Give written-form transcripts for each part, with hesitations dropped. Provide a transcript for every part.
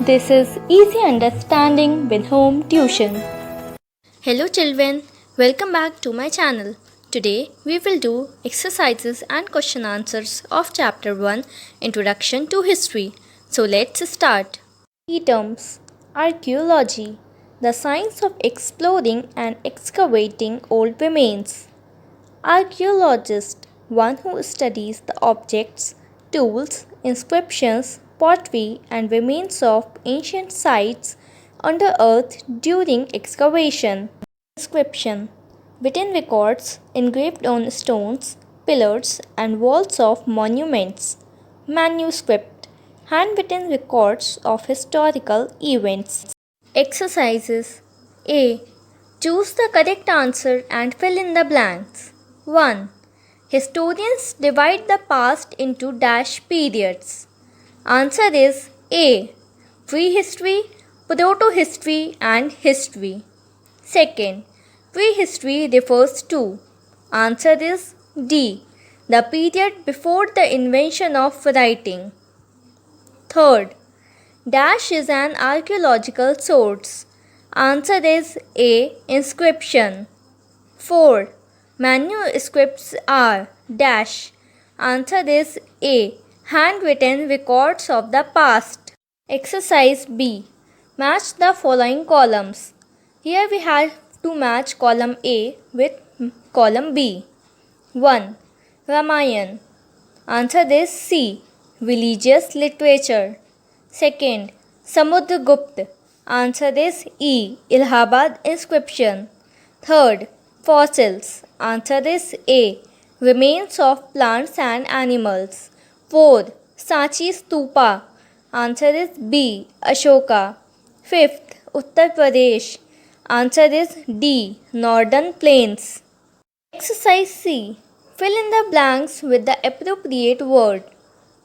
This is Easy Understanding with Home Tuition. Hello children, welcome back to my channel. Today we will do exercises and question answers of chapter 1 Introduction to History. So let's start. Key terms: Archaeology, the science of exploring and excavating old remains. Archaeologist, one who studies the objects, tools, inscriptions, pottery and remains of ancient sites under earth during excavation. Inscription, written records engraved on stones, pillars and walls of monuments. Manuscript, handwritten records of historical events. Exercises. A. Choose the correct answer and fill in the blanks. 1. Historians divide the past into dash periods. Answer is A. Prehistory, proto-history and history. Second, prehistory refers to. Answer is D. The period before the invention of writing. Third, dash is an archaeological source. Answer is A. Inscription. 4. Manuscripts are dash. Answer is A. Handwritten records of the past. Exercise B. Match the following columns. Here we have to match column A with column B. 1. Ramayana. Answer is C. Religious literature. Second, Samudragupta. Answer is E. Allahabad inscription. Third, fossils. Answer is A. Remains of plants and animals. Fourth, Sanchi Stupa. Answer is B. Ashoka. Fifth, Uttar Pradesh. Answer is D. Northern Plains. Exercise C. Fill in the blanks with the appropriate word.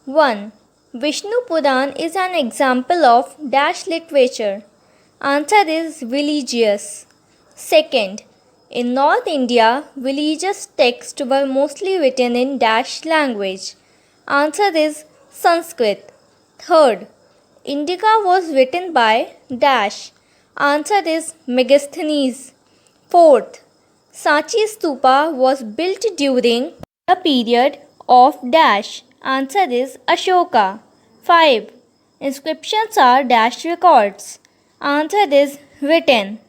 1. Vishnu Puran is an example of dash literature. Answer is religious. Second, in North India, religious texts were mostly written in dash language. Answer is Sanskrit. Third, Indica was written by dash. Answer is Megasthenes. Fourth, Sanchi Stupa was built during the period of dash. Answer is Ashoka. 5. Inscriptions are dash records. Answer is written.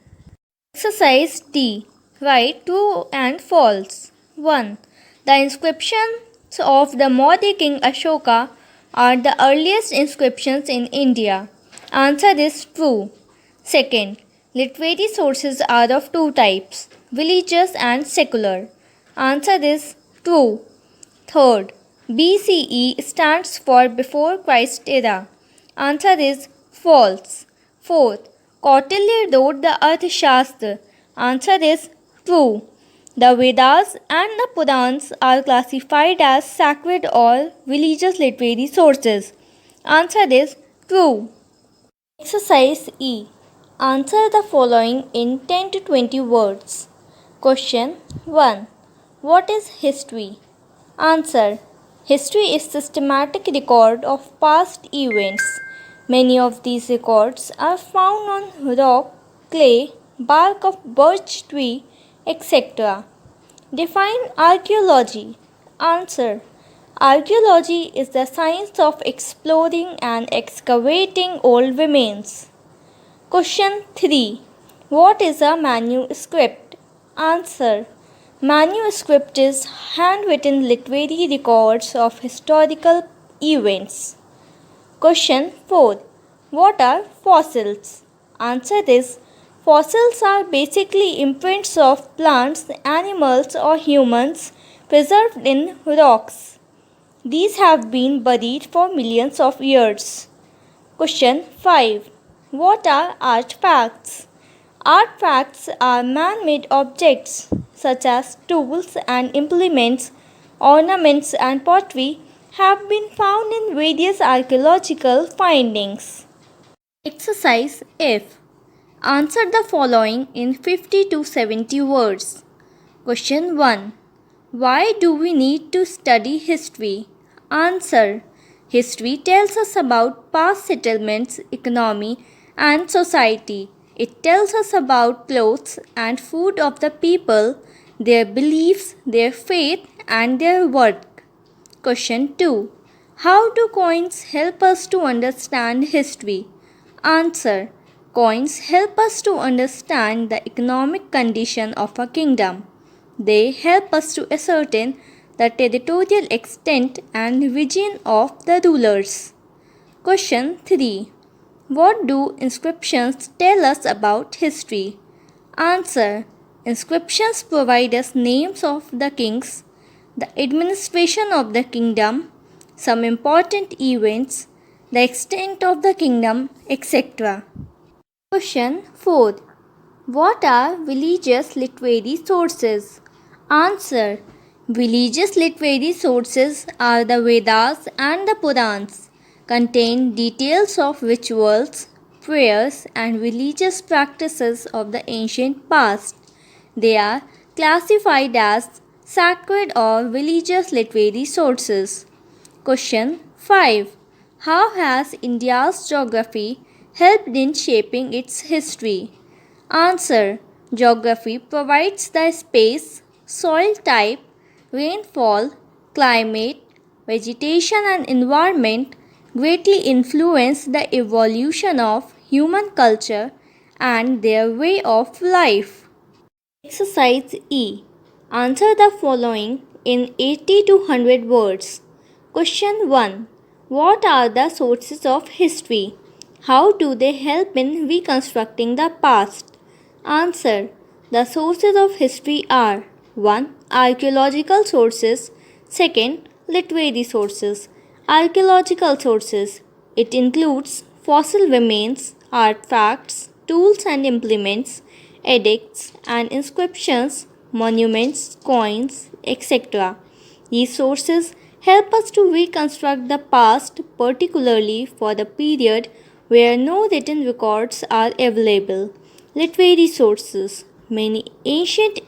Exercise D. Write true and false. 1. The inscriptions of the Maurya king Ashoka are the earliest inscriptions in India. Answer is true. Second, literary sources are of two types, religious and secular. Answer is true. Third, BCE stands for before Christ era. Answer is false. Fourth, Kautilya wrote the Arthashastra. Answer is true. The Vedas and the Purans are classified as sacred or religious literary sources. Answer is true. Exercise E. Answer the following in 10 to 20 words. Question 1. What is history? Answer. History is systematic record of past events. Many of these records are found on rock, clay, bark of birch tree, etc. Define archaeology. Answer. Archaeology is the science of exploring and excavating old remains. Question 3. What is a manuscript? Answer. Manuscript is handwritten literary records of historical events. Question 4. What are fossils? Answer is fossils are basically imprints of plants, animals or humans preserved in rocks. These have been buried for millions of years. Question 5. What are artifacts? Artifacts are man-made objects such as tools and implements, ornaments and pottery have been found in various archaeological findings. Exercise F. Answer the following in 50 to 70 words. Question 1. Why do we need to study history? Answer. History tells us about past settlements, economy, and society. It tells us about clothes and food of the people, their beliefs, their faith, and their work. Question 2. How do coins help us to understand history? Answer. Coins help us to understand the economic condition of a kingdom. They help us to ascertain the territorial extent and vision of the rulers. Question 3. What do inscriptions tell us about history? Answer. Inscriptions provide us names of the kings, the administration of the kingdom, some important events, the extent of the kingdom, etc. Question 4. What are religious literary sources? Answer. Religious literary sources are the Vedas and the Purans, contain details of rituals, prayers, and religious practices of the ancient past. They are classified as sacred or religious literary sources. Question 5. How has India's geography helped in shaping its history? Answer. Geography provides the space, soil type, rainfall, climate, vegetation, and environment greatly influence the evolution of human culture and their way of life. Exercise E. Answer the following in 80 to 100 words. Question 1. What are the sources of history? How do they help in reconstructing the past? Answer. The sources of history are 1. Archaeological sources. 2. Literary sources. Archaeological sources. It includes fossil remains, artifacts, tools and implements, edicts and inscriptions, monuments, coins, etc. These sources help us to reconstruct the past, particularly for the period where no written records are available. Literary sources. Many ancient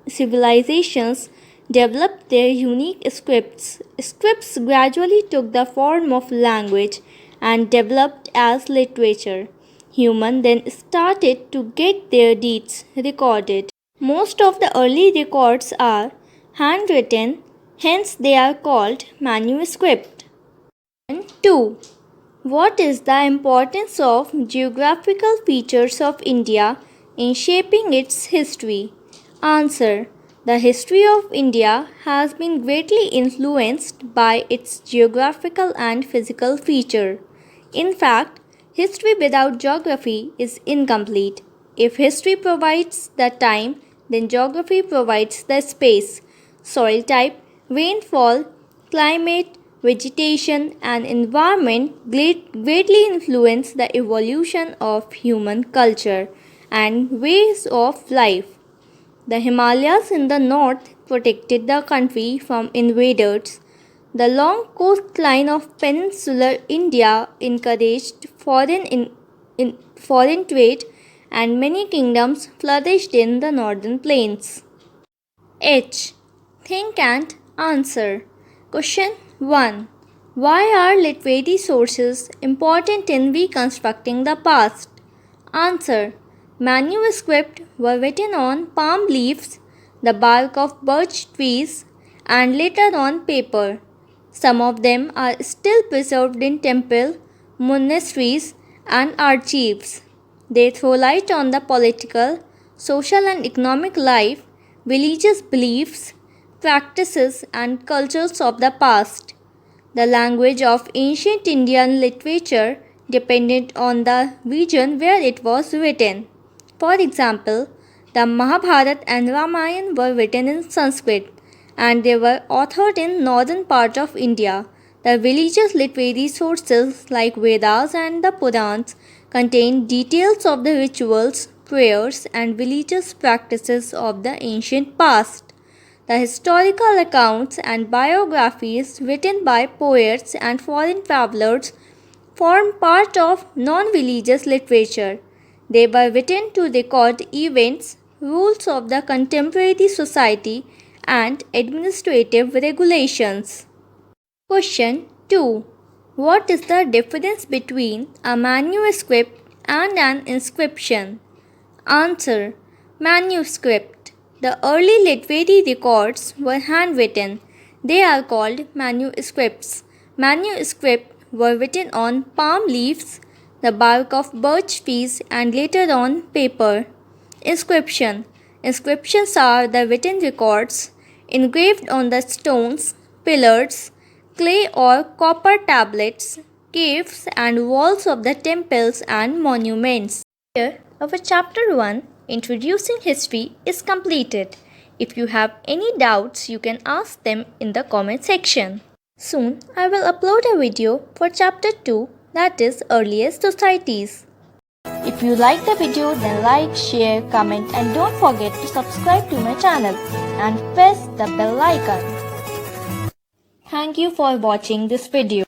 civilizations developed their unique scripts. Scripts gradually took the form of language and developed as literature. Humans then started to get their deeds recorded. Most of the early records are handwritten, hence they are called manuscript. 2. What is the importance of geographical features of India in shaping its history? Answer. The history of India has been greatly influenced by its geographical and physical feature. In fact, history without geography is incomplete. If history provides the time, then geography provides the space, soil type, rainfall, climate, vegetation, and environment greatly influence the evolution of human culture and ways of life. The Himalayas in the north protected the country from invaders. The long coastline of peninsular India encouraged foreign trade, and many kingdoms flourished in the northern plains. H. Think and answer. Question 1. Why are literary sources important in reconstructing the past? Answer. Manuscripts were written on palm leaves, the bark of birch trees, and later on paper. Some of them are still preserved in temples, monasteries, and archives. They throw light on the political, social, and economic life, religious beliefs, practices, and cultures of the past. The language of ancient Indian literature depended on the region where it was written. For example, the Mahabharata and Ramayana were written in Sanskrit and they were authored in northern part of India. The religious literary sources like Vedas and the Purans contain details of the rituals, prayers, and religious practices of the ancient past. The historical accounts and biographies written by poets and foreign travelers form part of non religious literature. They were written to record events, rules of the contemporary society, and administrative regulations. Question 2. What is the difference between a manuscript and an inscription? Answer. Manuscript. The early literary records were handwritten. They are called manuscripts. Manuscripts were written on palm leaves, the bark of birch trees, and later on paper. Inscription. Inscriptions are the written records engraved on the stones, pillars, clay or copper tablets, caves, and walls of the temples and monuments. Here, our chapter 1, Introducing History, is completed. If you have any doubts, you can ask them in the comment section. Soon, I will upload a video for chapter 2, that is Earliest Societies. If you like the video, then like, share, comment, and don't forget to subscribe to my channel and press the bell icon. Thank you for watching this video.